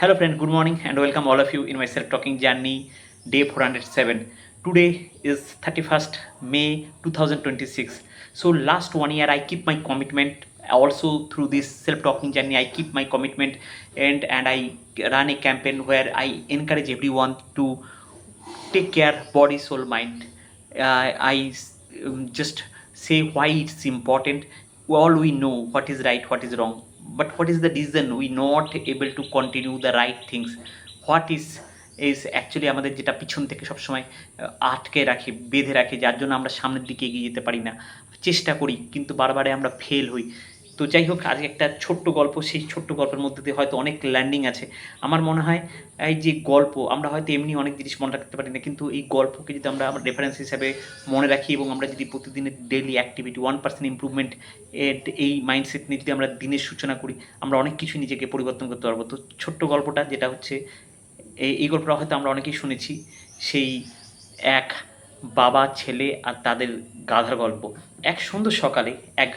Hello friend, good morning and welcome all of you in my self-talking journey, day 407. Today is 31st May 2026. So last 1 year I keep my commitment. Also through this self-talking journey I keep my commitment and I run a campaign where I encourage everyone to take care body, soul, mind. I just say why it's important. All we know what is right, what is wrong, but what is the reason we not able to continue the right things? What is actually আমাদের যেটা পিছন থেকে সবসময় আটকে রাখে, বেঁধে রাখে, যার জন্য আমরা সামনের দিকে এগিয়ে যেতে পারি না। চেষ্টা করি কিন্তু বারবারে আমরা ফেল হই। তো যাই হোক, আজকে একটা ছোট্ট গল্প, সেই ছোট্ট গল্পের মধ্যে দিয়ে হয়তো অনেক লার্নিং আছে। আমার মনে হয় এই যে গল্প, আমরা হয়তো এমনি অনেক জিনিস মনে রাখতে পারি না, কিন্তু এই গল্পকে যদি আমরা রেফারেন্স হিসাবে মনে রাখি এবং আমরা যদি প্রতিদিনের ডেইলি অ্যাক্টিভিটি 1% ইম্প্রুভমেন্ট এই মাইন্ডসেট নিয়ে যদি আমরা দিনের সূচনা করি, আমরা অনেক কিছু নিজেকে পরিবর্তন করতে পারবো। তো ছোট্ট গল্পটা যেটা হচ্ছে, এই গল্পটা হয়তো আমরা অনেকেই শুনেছি, সেই এক বাবা, ছেলে আর তাদের গাধার গল্প। এক সুন্দর সকালে এক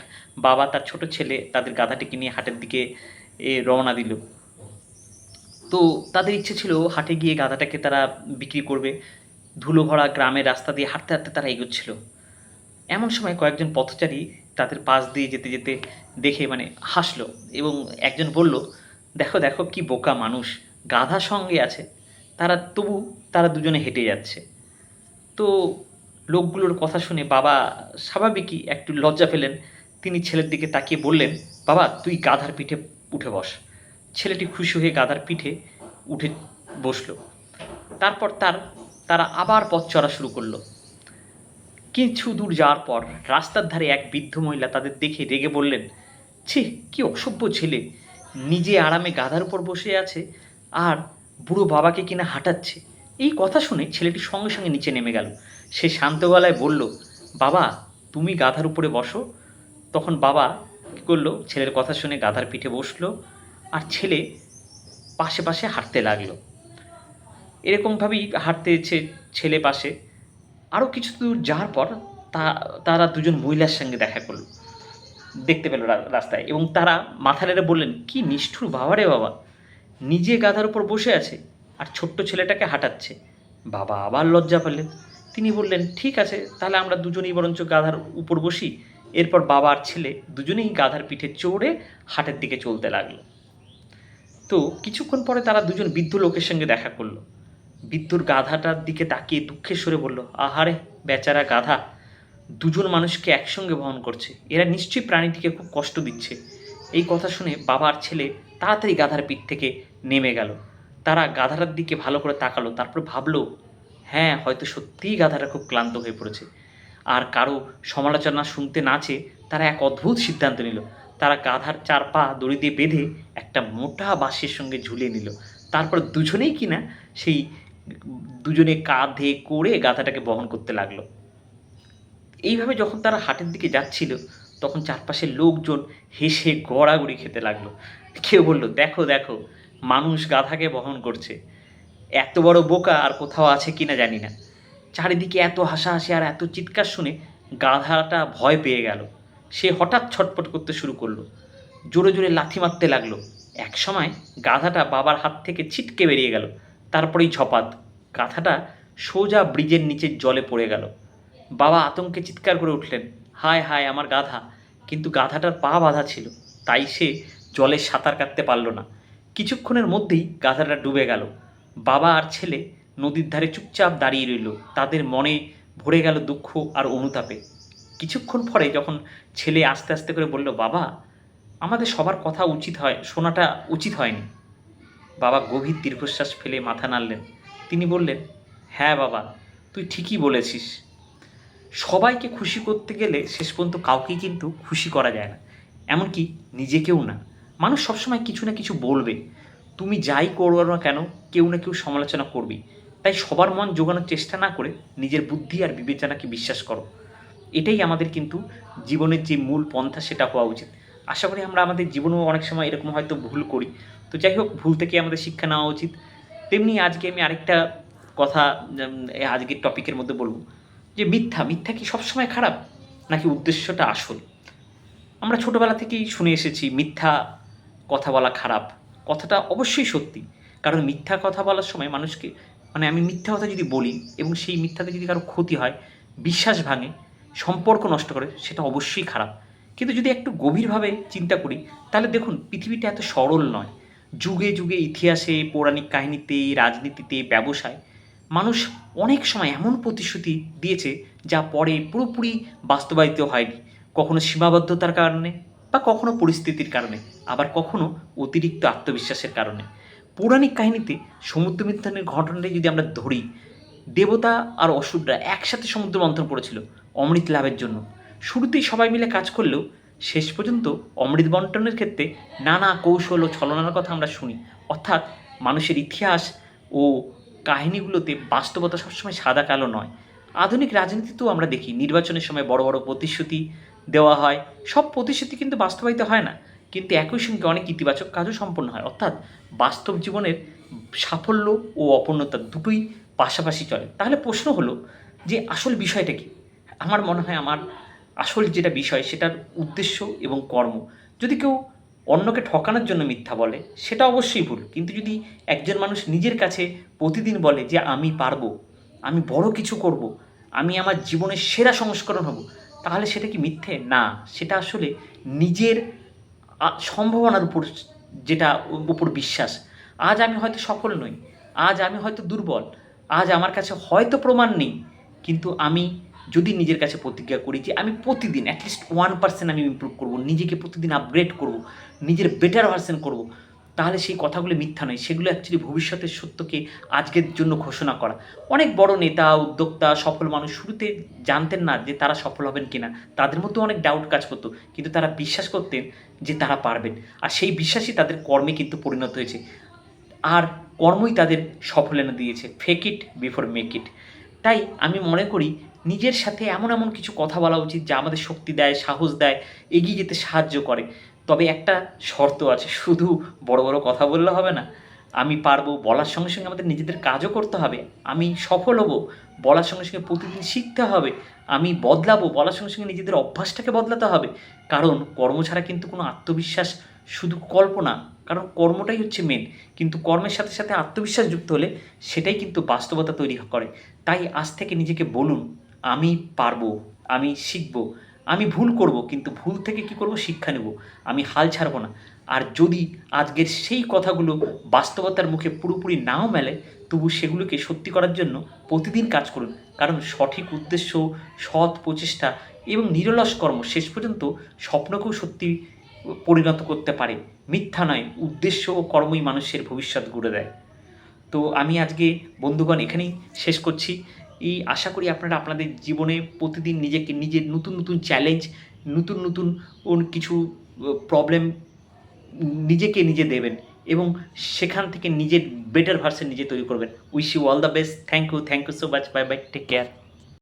বাবা তার ছোট ছেলে তাদের গাধাটিকে নিয়ে হাটের দিকে রওনা দিল। তো তাদের ইচ্ছে ছিল হাটে গিয়ে গাধাটাকে তারা বিক্রি করবে। ধুলো ভরা গ্রামের রাস্তা দিয়ে হাঁটতে হাঁটতে তারা এগোচ্ছিল। এমন সময় কয়েকজন পথচারী তাদের পাশ দিয়ে যেতে যেতে দেখে হাসলো এবং একজন বলল, দেখো দেখো কি বোকা মানুষ, গাধা সঙ্গে আছে, তারা দুজনে হেঁটে যাচ্ছে। তো লোকগুলোর কথা শুনে বাবা স্বাভাবিকই একটু লজ্জা পেলেন। তিনি ছেলের দিকে তাকিয়ে বললেন, বাবা তুই গাধার পিঠে উঠে বস। ছেলেটি খুশি হয়ে গাধার পিঠে উঠে বসলো। তারপর তারা আবার পথ চলা শুরু করলো। কিছু দূর যাওয়ার পর রাস্তার ধারে এক বৃদ্ধ মহিলা তাদের দেখে রেগে বললেন, ছি কি অসভ্য ছেলে, নিজে আরামে গাধার উপর বসে আছে আর বুড়ো বাবাকে কিনা হাঁটাচ্ছে। এই কথা শুনে ছেলেটি সঙ্গে সঙ্গে নিচে নেমে গেল। সে শান্ত গলায় বলল, বাবা তুমি গাধার উপরে বসো। তখন বাবা কী করলো, ছেলের কথা শুনে গাধার পিঠে বসলো আর ছেলে পাশে পাশে হাঁটতে লাগলো। এরকমভাবেই হাঁটতেছে ছেলে পাশে। আরও কিছু দূর যাওয়ার পর তারা দুজন মহিলার সঙ্গে দেখা করলো, দেখতে পেল রাস্তায়, এবং তারা মাথা নেড়ে বললেন, কি নিষ্ঠুর বাবা রে বাবা, নিজে গাধার উপর বসে আছে আর ছোট্ট ছেলেটাকে হাঁটাচ্ছে। বাবা আবার লজ্জা পেলেন। তিনি বললেন, ঠিক আছে তাহলে আমরা দুজনেই বরঞ্চ গাধার উপর বসি। এরপর বাবা আর ছেলে দুজনেই গাধার পিঠে চড়ে হাটের দিকে চলতে লাগলো। তো কিছুক্ষণ পরে তারা দুজন বৃদ্ধ লোকের সঙ্গে দেখা করলো। বৃদ্ধর গাধাটার দিকে তাকিয়ে দুঃখের স্বরে বলল, আহারে বেচারা গাধা, দুজন মানুষকে একসঙ্গে বহন করছে, এরা নিশ্চয়ই প্রাণীটিকে খুব কষ্ট দিচ্ছে। এই কথা শুনে বাবা আর ছেলে তাড়াতাড়ি গাধার পিঠ থেকে নেমে গেল। তারা গাধাটার দিকে ভালো করে তাকালো, তারপর ভাবলো, হ্যাঁ হয়তো সত্যিই গাধাটা খুব ক্লান্ত হয়ে পড়েছে। আর কারো সমালোচনা শুনতে না চেয়ে তারা এক অদ্ভুত সিদ্ধান্ত নিল। তারা গাধার 4 পা দড়ি দিয়ে বেঁধে একটা মোটা বাঁশের সঙ্গে ঝুলিয়ে নিল। তারপর দুজনেই কিনা সেই দুজনে কাঁধে করে গাধাটাকে বহন করতে লাগলো। এইভাবে যখন তারা হাটের দিকে যাচ্ছিল, তখন চারপাশের লোকজন হেসে গড়াগড়ি খেতে লাগলো। কেউ বলল, দেখো দেখো মানুষ গাধাকে বহন করছে, এত বড় বোকা আর কোথাও আছে কিনা জানি না। চারিদিকে এত হাসাহাসি আর এত চিৎকার শুনে গাধাটা ভয় পেয়ে গেল। সে হঠাৎ ছটফট করতে শুরু করলো, জোরে জোরে লাথি মারতে লাগলো। এক সময় গাধাটা বাবার হাত থেকে ছিটকে বেরিয়ে গেল। তারপরেই ঝপাত, গাধাটা সোজা ব্রিজের নিচের জলে পড়ে গেল। বাবা আতঙ্কে চিৎকার করে উঠলেন, হায় হায় আমার গাধা। কিন্তু গাধাটার পা বাঁধা ছিল, তাই সে জলে সাঁতার কাটতে পারল না। কিছুক্ষণের মধ্যেই গাধাটা ডুবে গেল। বাবা আর ছেলে নদীর ধারে চুপচাপ দাঁড়িয়ে রইল। তাদের মনে ভরে গেল দুঃখ আর অনুতাপে। কিছুক্ষণ পরে যখন ছেলে আস্তে আস্তে করে বলল, বাবা আমাদের সবার কথা শোনাটা উচিত হয়নি। বাবা গভীর দীর্ঘশ্বাস ফেলে মাথা নাড়লেন। তিনি বললেন, হ্যাঁ বাবা তুই ঠিকই বলেছিস। সবাইকে খুশি করতে গেলে শেষ পর্যন্ত কাউকেই কিন্তু খুশি করা যায় না, এমনকি নিজেকেও না। মানুষ সবসময় কিছু না কিছু বলবে, তুমি যাই করো না কেন কেউ না কেউ সমালোচনা করবেই। তাই সবার মন জোগানোর চেষ্টা না করে নিজের বুদ্ধি আর বিবেচনাকে বিশ্বাস করো। এটাই আমাদের কিন্তু জীবনের যে মূল পন্থা, সেটা হওয়া উচিত। আশা করি আমরা আমাদের জীবনেও অনেক সময় এরকম হয়তো ভুল করি। তো যাই হোক, ভুল থেকে আমাদের শিক্ষা নেওয়া উচিত। তেমনি আজকে আমি আরেকটা কথা আজকের টপিকের মধ্যে বলবো, যে মিথ্যা কি সবসময় খারাপ, নাকি উদ্দেশ্যটা আসল? আমরা ছোটোবেলা থেকেই শুনে এসেছি মিথ্যা কথা বলা খারাপ। কথাটা অবশ্যই সত্যি, কারণ মিথ্যা কথা বলার সময় মানুষকে আমি মিথ্যা কথা যদি বলি এবং সেই মিথ্যাতে যদি কারো ক্ষতি হয়, বিশ্বাস ভাঙে, সম্পর্ক নষ্ট করে, সেটা অবশ্যই খারাপ। কিন্তু যদি একটু গভীরভাবে চিন্তা করি তাহলে দেখুন পৃথিবীটা এত সরল নয়। যুগে যুগে ইতিহাসে, পৌরাণিক কাহিনীতে, রাজনীতিতে, ব্যবসায় মানুষ অনেক সময় এমন প্রতিশ্রুতি দিয়েছে যা পরে পুরোপুরি বাস্তবায়িত হয়নি। কখনো সীমাবদ্ধতার কারণে বা কখনো পরিস্থিতির কারণে, আবার কখনো অতিরিক্ত আত্মবিশ্বাসের কারণে। পৌরাণিক কাহিনীতে সমুদ্র মন্থনের ঘটনাটাই যদি আমরা ধরি, দেবতা আর অসুররা একসাথে সমুদ্র মন্থন করেছিল অমৃত লাভের জন্য। শুরুতেই সবাই মিলে কাজ করলেও শেষ পর্যন্ত অমৃত বন্টনের ক্ষেত্রে নানা কৌশল ও ছলনার কথা আমরা শুনি। অর্থাৎ মানুষের ইতিহাস ও কাহিনীগুলোতে বাস্তবতা সবসময় সাদা কালো নয়। আধুনিক রাজনীতিতেও আমরা দেখি নির্বাচনের সময় বড় বড় প্রতিশ্রুতি দেওয়া হয়। সব প্রতিশ্রুতি কিন্তু বাস্তবায়িত হয় না, কিন্তু একই সঙ্গে অনেক ইতিবাচক কাজও সম্পন্ন হয়। অর্থাৎ বাস্তব জীবনের সাফল্য ও অপূর্ণতা দুটোই পাশাপাশি চলে। তাহলে প্রশ্ন হলো যে আসল বিষয়টা কী? আমার মনে হয় আমার আসল যেটা বিষয় সেটার উদ্দেশ্য এবং কর্ম। যদি কেউ অন্যকে ঠকানোর জন্য মিথ্যা বলে সেটা অবশ্যই ভুল, কিন্তু যদি একজন মানুষ নিজের কাছে প্রতিদিন বলে যে আমি পারবো, আমি বড় কিছু করব, আমি আমার জীবনের সেরা সংস্করণ হব, তাহলে সেটা কি মিথ্যে? না, সেটা আসলে নিজের সম্ভাবনার উপর যেটা উপর বিশ্বাস। আজ আমি হয়তো সফল নই, আজ আমি হয়তো দুর্বল, আজ আমার কাছে হয়তো প্রমাণ নেই, কিন্তু আমি যদি নিজের কাছে প্রতিজ্ঞা করি যে আমি প্রতিদিন অ্যাটলিস্ট 1% আমি ইমপ্রুভ করব, নিজেকে প্রতিদিন আপগ্রেড করব, নিজের বেটার ভার্সন করব, তাহলে সেই কথাগুলো মিথ্যা নয়, সেগুলো অ্যাকচুয়ালি ভবিষ্যতের সত্যকে আজকের জন্য ঘোষণা করা। অনেক বড় নেতা, উদ্যোক্তা, সফল মানুষ শুরুতে জানতেন না যে তারা সফল হবেন কিনা, তাদের মধ্যে অনেক ডাউট কাজ করতো, কিন্তু তারা বিশ্বাস করতেন যে তারা পারবেন, আর সেই বিশ্বাসই তাদের কর্মে কিন্তু পরিণত হয়েছে। আর কর্মই তাদের সফল এনে দিয়েছে। Fake it before make it. তাই আমি মনে করি নিজের সাথে এমন এমন কিছু কথা বলা উচিত যা আমাদের শক্তি দেয়, সাহস দেয়, এগিয়ে যেতে সাহায্য করে। তবে একটা শর্ত আছে, শুধু বড় বড় কথা বললে হবে না। আমি পারবো বলার সঙ্গে সঙ্গে আমাদের নিজেদের কাজও করতে হবে। আমি সফল হব বলার সঙ্গে সঙ্গে প্রতিদিন শিখতে হবে। আমি বদলাবো বলার সঙ্গে সঙ্গে নিজেদের অভ্যাসটাকে বদলাতে হবে। কারণ কর্ম ছাড়া কিন্তু কোনো আত্মবিশ্বাস শুধু কল্পনা, কারণ কর্মটাই হচ্ছে মেন। কিন্তু কর্মের সাথে সাথে আত্মবিশ্বাস যুক্ত হলে সেটাই কিন্তু বাস্তবতা তৈরি করে। তাই আজ থেকে নিজেকে বলুন, আমি পারবো, আমি শিখবো, আমি ভুল করব, কিন্তু ভুল থেকে কী করব, শিক্ষা নেব, আমি হাল ছাড়বো না। আর যদি আজকের সেই কথাগুলো বাস্তবতার মুখে পুরোপুরি নাও মেলে, তবু সেগুলোকে সত্যি করার জন্য প্রতিদিন কাজ করুন। কারণ সঠিক উদ্দেশ্য, সৎ প্রচেষ্টা এবং নিরলস কর্ম শেষ পর্যন্ত স্বপ্নকেও সত্যি পরিণত করতে পারে। মিথ্যা নয়, উদ্দেশ্য ও কর্মই মানুষের ভবিষ্যৎ গড়ে দেয়। তো আমি আজকে বন্ধুগণ এখানেই শেষ করছি। আশা করি আপনারা আপনাদের জীবনে প্রতিদিন নিজেকে নিজের নতুন নতুন চ্যালেঞ্জ, নতুন নতুন কিছু প্রবলেম নিজেকে নিজে দেবেন এবং সেখান থেকে নিজের বেটার ভার্সন নিজে তৈরি করবেন। Wish you all the best. Thank you so much. Bye bye, take care.